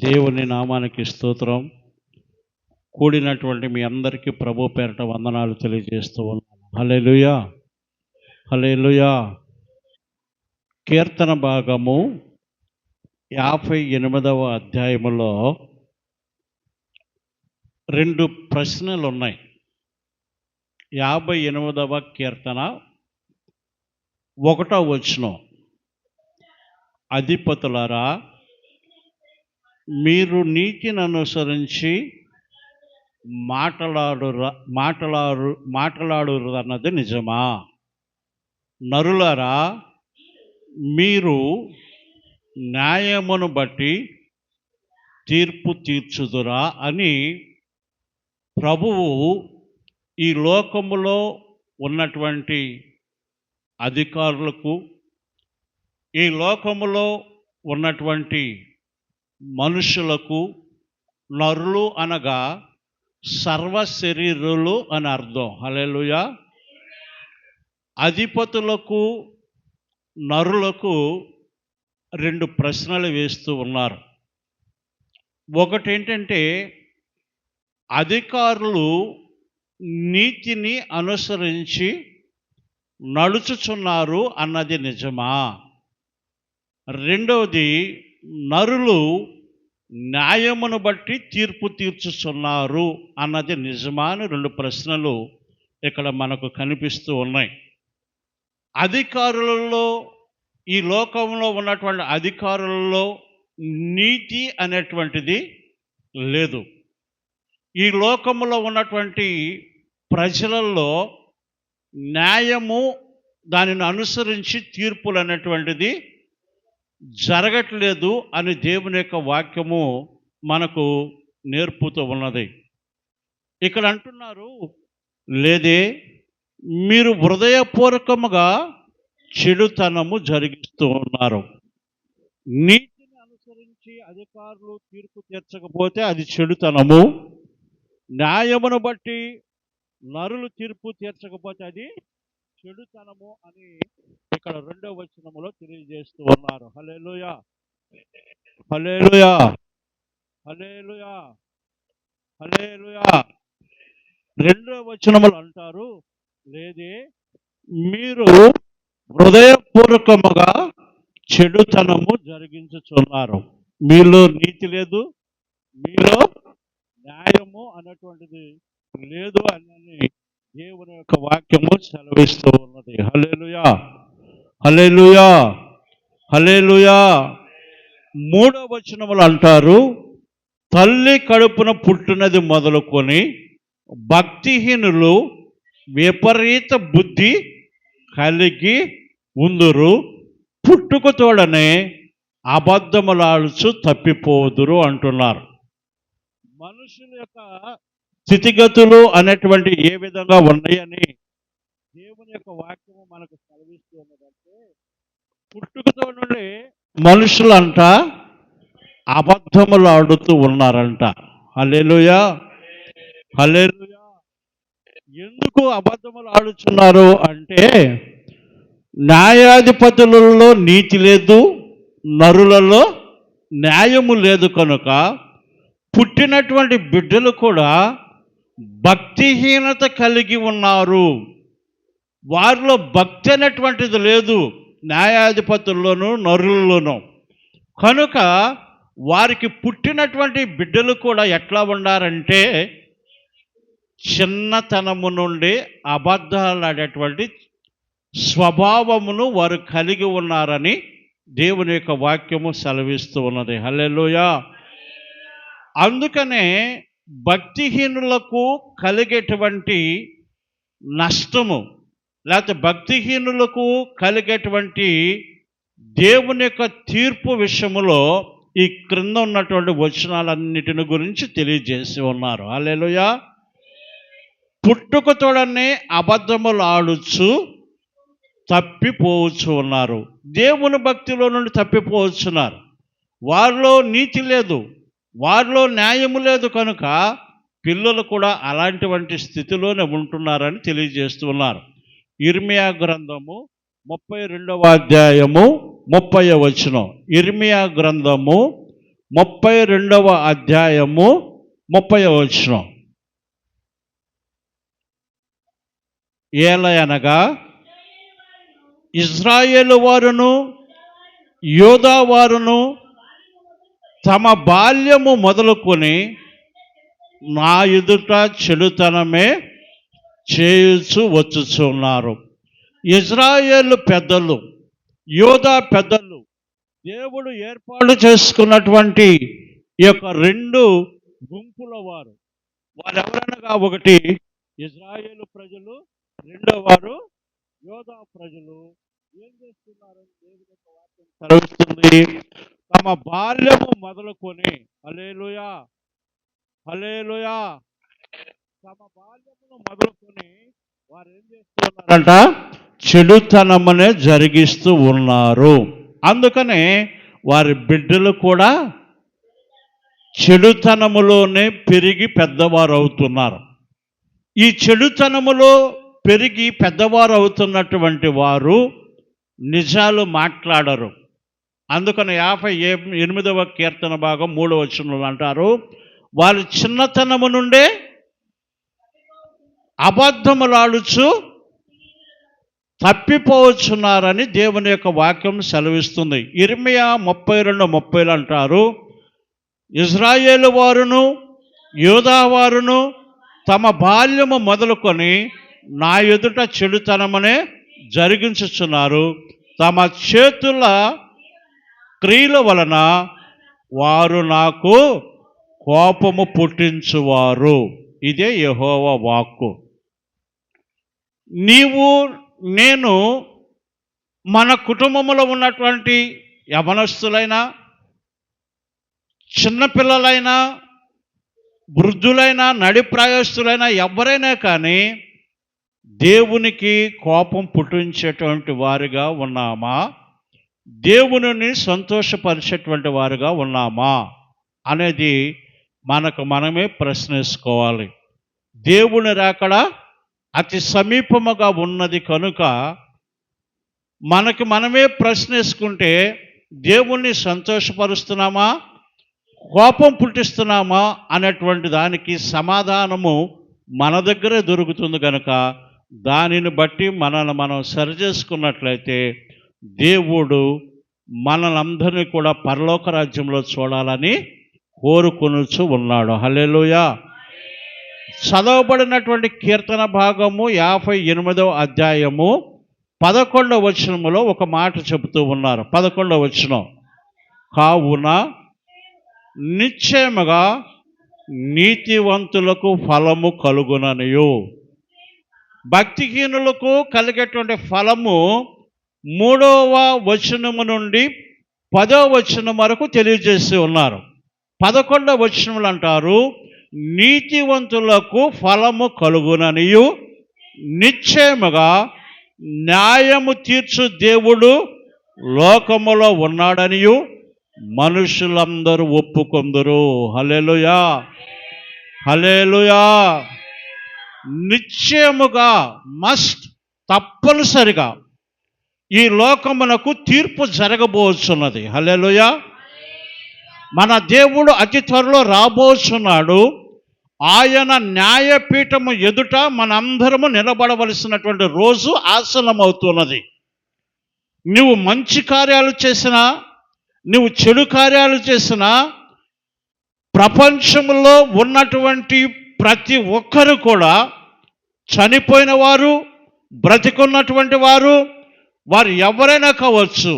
దేవుని నామానికి స్తోత్రం. కూడినటువంటి మీ అందరికీ ప్రభు పేరట వందనాలు తెలియజేస్తూ ఉన్నాను. హల్లెలూయా, హల్లెలూయా. కీర్తన భాగము 58వ అధ్యాయములో 2 ప్రశ్నలు ఉన్నాయి. 58వ కీర్తన 1వ వచనం, అధిపతులారా మీరు నీతిని అనుసరించి మాట్లాడురన్నది నిజమా? నరులారా మీరు న్యాయమును బట్టి తీర్పు తీర్చుదురా అని ప్రభువు ఈ లోకములో ఉన్నటువంటి అధికారులకు, ఈ లోకములో ఉన్నటువంటి మనుషులకు, నరులు అనగా సర్వ శరీరులు అని అర్థం. హల్లెలూయా. అధిపతులకు, నరులకు 2 ప్రశ్నలు వేస్తూ ఉన్నారు. ఒకటి ఏంటంటే, అధికారులు నీతిని అనుసరించి నడుచుచున్నారు అన్నది నిజమా? రెండవది, నరులు న్యాయమును బట్టి తీర్పు తీర్చుచున్నారు అన్నది నిజమా అని 2 ప్రశ్నలు ఇక్కడ మనకు కనిపిస్తూ ఉన్నాయి. అధికారులలో, ఈ లోకంలో ఉన్నటువంటి అధికారులలో నీతి అనేటువంటిది లేదు. ఈ లోకంలో ఉన్నటువంటి ప్రజలలో న్యాయము, దానిని అనుసరించి తీర్పులు అనేటువంటిది జరగట్లేదు అని దేవుని యొక్క వాక్యము మనకు నేర్పుతూ ఉన్నది. ఇక్కడ అంటున్నారు, లేదే మీరు హృదయపూర్వకముగా చెడుతనము జరిగిస్తూ ఉన్నారు. నీతిని అనుసరించి అధికారులు తీర్పు తీర్చకపోతే అది చెడుతనము, న్యాయమును బట్టి నరులు తీర్పు తీర్చకపోతే అది చెడుతనము అని ఇక్కడ 2వ వచనములో తెలియజేస్తూ ఉన్నారు. హల్లెలూయా, హల్లెలూయా, హల్లెలూయా, హల్లెలూయా. 2వ వచనములు అంటారు, లేదే మీరు హృదయపూర్వకముగా చెడుతనము జరిగించుచున్నారు. మీలో నీతి లేదు, మీలో న్యాయము అనేటువంటిది లేదు అని దేవుని యొక్క వాక్యము సెలవిస్తూ ఉన్నది. హల్లెలూయా, హల్లెలూయా, హల్లెలూయా. 3వ వచనములు అంటారు, తల్లి కడుపున పుట్టినది మొదలుకొని భక్తిహీనులు విపరీత బుద్ధి కలిగి ఉందురు, పుట్టుకతోడనే అబద్ధములాడుచు తప్పిపోదురు అంటున్నారు. మనుషుల యొక్క స్థితిగతులు అనేటువంటి ఏ విధంగా ఉన్నాయని దేవుని యొక్క వాక్యము మనకు సెలవిస్తూ ఉన్నదంటే, పుట్టుకతో నుండి మనుషులంట అబద్ధములు ఆడుతూ ఉన్నారంట. హల్లెలూయా, హల్లెలూయా. ఎందుకు అబద్ధములు ఆడుచున్నారు అంటే, న్యాయాధిపతులలో నీతి లేదు, నరులలో న్యాయము లేదు కనుక పుట్టినటువంటి బిడ్డలు కూడా భక్తిహీనత కలిగి ఉన్నారు. వారిలో భక్తి అనేటువంటిది లేదు, న్యాయాధిపతుల్లోనూ నరులలోనూ. కనుక వారికి పుట్టినటువంటి బిడ్డలు కూడా ఎట్లా ఉండారంటే, చిన్నతనము నుండి అబద్ధాలు ఆడేటువంటి స్వభావమును వారు కలిగి ఉన్నారని దేవుని యొక్క వాక్యము సెలవిస్తూ ఉన్నది. హల్లెలూయా. అందుకనే భక్తిహీనులకు కలిగేటువంటి నష్టము, లేకపోతే భక్తిహీనులకు కలిగేటువంటి దేవుని యొక్క తీర్పు విషయములో ఈ క్రింద ఉన్నటువంటి వచనాలన్నిటిని గురించి తెలియజేసి ఉన్నారు. హల్లెలూయా. పుట్టుకతోడనే అబద్ధములు ఆడుచు తప్పిపోవచ్చు ఉన్నారు. దేవుని భక్తిలో నుండి తప్పిపోవచ్చున్నారు. వారిలో నీతి లేదు, వారిలో న్యాయము లేదు కనుక పిల్లలు కూడా అలాంటి స్థితిలోనే ఉంటున్నారని తెలియజేస్తున్నారు. ఇర్మియా గ్రంథము 32వ అధ్యాయము 30వ వచనం. ఇర్మియా గ్రంథము 32వ అధ్యాయము 30వ వచనం. ఏలయనగా ఇశ్రాయేలు వారును యూదా వారును తమ బాల్యము మొదలుకొని నా ఎదుట చెడుతనమే చేయుచు వచ్చుచున్నారు. ఇశ్రాయేలు పెద్దలు, యూదా పెద్దలు దేవుడు ఏర్పాటు చేసుకున్నటువంటి ఈ యొక్క 2 గుంపుల వారు. వారెవరనగా, ఒకటి ఇశ్రాయేలు ప్రజలు, రెండో వారు యూదా ప్రజలు. ఏం చేస్తున్నారని దేవుని యొక్క వాక్యం సెలవిస్తుంది. తమ బాల్యము మొదలుకొని, హల్లెలూయా హల్లెలూయా, తమ బాల్యమును మొదలుకొని వారు ఏం చేస్తున్నారంట? చెడుతనమునే జరిగిస్తూ ఉన్నారు. అందుకనే వారి బిడ్డలు కూడా చెడుతనములోనే పెరిగి పెద్దవారు అవుతున్నారు. ఈ చెడుతనములో పెరిగి పెద్దవారు అవుతున్నటువంటి వారు నిజాలు మాట్లాడరు. అందుకని 58వ కీర్తన భాగం 3వ వచనంలో అంటారు, వారు చిన్నతనము నుండే అబద్ధములాడుచు తప్పిపోవచ్చున్నారని దేవుని యొక్క వాక్యం సెలవిస్తుంది. ఇర్మియా 32:30 అంటారు, ఇశ్రాయేలు వారును యూదా వారును తమ బాల్యము మొదలుకొని నా ఎదుట చెడుతనమనే జరిగించుచున్నారు. తమ చేతుల క్రియల వలన వారు నాకు కోపము పుట్టించువారు. ఇదే యెహోవా వాక్కు. నీవు నేను మన కుటుంబంలో ఉన్నటువంటి యవనస్తులైనా, చిన్నపిల్లలైనా, వృద్ధులైనా, నడిప్రాయస్తులైనా ఎవరైనా కానీ దేవునికి కోపం పుట్టించేటువంటి వారిగా ఉన్నామా? దేవునిని సంతోషపరిచేటువంటి వారిగా ఉన్నామా అనేది మనకు మనమే ప్రశ్నించుకోవాలి. దేవుని రాకడ అతి సమీపముగా ఉన్నది కనుక మనకి మనమే ప్రశ్నించుకుంటే దేవుణ్ణి సంతోషపరుస్తున్నామా, కోపం పుట్టిస్తున్నామా అనేటువంటి దానికి సమాధానము మన దగ్గరే దొరుకుతుంది. కనుక దానిని బట్టి మనల్ని మనం సరిచేసుకున్నట్లయితే దేవుడు మనలందరినీ కూడా పరలోక రాజ్యంలో చూడాలని కోరుకొనుచు ఉన్నాడు. హల్లెలూయా. చదవబడినటువంటి కీర్తన భాగము 58వ అధ్యాయము 11వ వచనములో ఒక మాట చెబుతూ ఉన్నారు. 11వ వచనం, కావున నిశ్చయముగా నీతివంతులకు ఫలము కలుగుననియు. భక్తిహీనులకు కలిగేటువంటి ఫలము 3వ వచనము నుండి 10వ వచనం వరకు తెలియజేసి ఉన్నారు. 11వ వచనములు అంటారు, నీతివంతులకు ఫలము కలుగుననియు, నిశ్చయముగా న్యాయము తీర్చు దేవుడు లోకములో ఉన్నాడనియు మనుషులందరూ ఒప్పుకొందురు. హల్లెలూయా హల్లెలూయా. నిశ్చయముగా, మస్ట్, తప్పనిసరిగా ఈ లోకమునకు తీర్పు జరగబోచున్నది. హల్లెలూయా. మన దేవుడు అతి త్వరలో రాబోచున్నాడు. ఆయన న్యాయపీఠము ఎదుట మనందరము నిలబడవలసినటువంటి రోజు ఆసన్నమవుతున్నది. నువ్వు మంచి కార్యాలు చేసినా, నువ్వు చెడు కార్యాలు చేసినా, ప్రపంచంలో ఉన్నటువంటి ప్రతి ఒక్కరు కూడా, చనిపోయిన వారు, బ్రతికున్నటువంటి వారు, వారు ఎవరైనా కావచ్చు,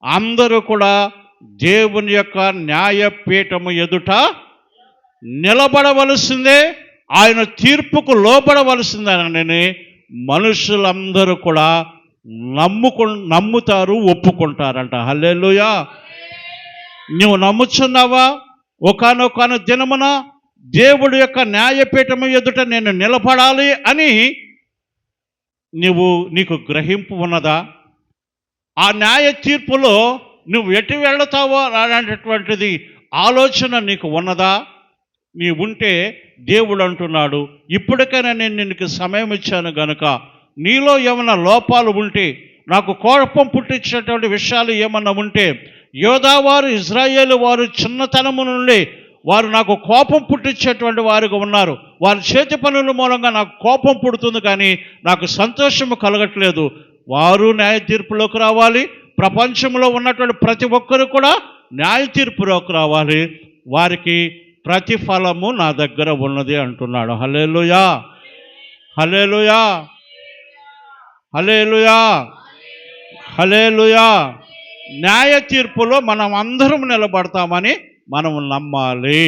అందరూ కూడా దేవుని యొక్క న్యాయపీఠము ఎదుట నిలబడవలసిందే, ఆయన తీర్పుకు లోబడవలసిందేనని మనుషులందరూ కూడా నమ్ముతారు, ఒప్పుకుంటారంట. హల్లెలూయా. నువ్వు నమ్ముచున్నావా? ఒకానొక దినమున దేవుడి యొక్క న్యాయపీఠము ఎదుట నేను నిలబడాలి అని నీకు గ్రహింపు ఉన్నదా? ఆ న్యాయ తీర్పులో నువ్వు ఎటు వెళతావో అనేటటువంటిది ఆలోచన నీకు ఉన్నదా? నీ ఉంటే దేవుడు అంటున్నాడు, ఇప్పటికైనా నేను నీకు సమయం ఇచ్చాను గనుక నీలో ఏమైనా లోపాలు ఉంటే, నాకు కోపం పుట్టించేటువంటి విషయాలు ఏమన్నా ఉంటే యోధా వారు, ఇజ్రాయేలు వారు చిన్నతనము నుండి వారు నాకు కోపం పుట్టించేటువంటి వారుగా ఉన్నారు. వారి చేతి పనుల మూలంగా నాకు కోపం పుడుతుంది, కానీ నాకు సంతోషము కలగట్లేదు. వారు న్యాయ తీర్పులోకి రావాలి. ప్రపంచంలో ఉన్నటువంటి ప్రతి ఒక్కరు కూడా న్యాయ తీర్పులోకి రావాలి. వారికి ప్రతిఫలము నా దగ్గర ఉన్నది అంటున్నాడు. హల్లెలూయా, హల్లెలూయా, హల్లెలూయా, హల్లెలూయా. న్యాయ తీర్పులో మనం అందరం నిలబడతామని మనం నమ్మాలి.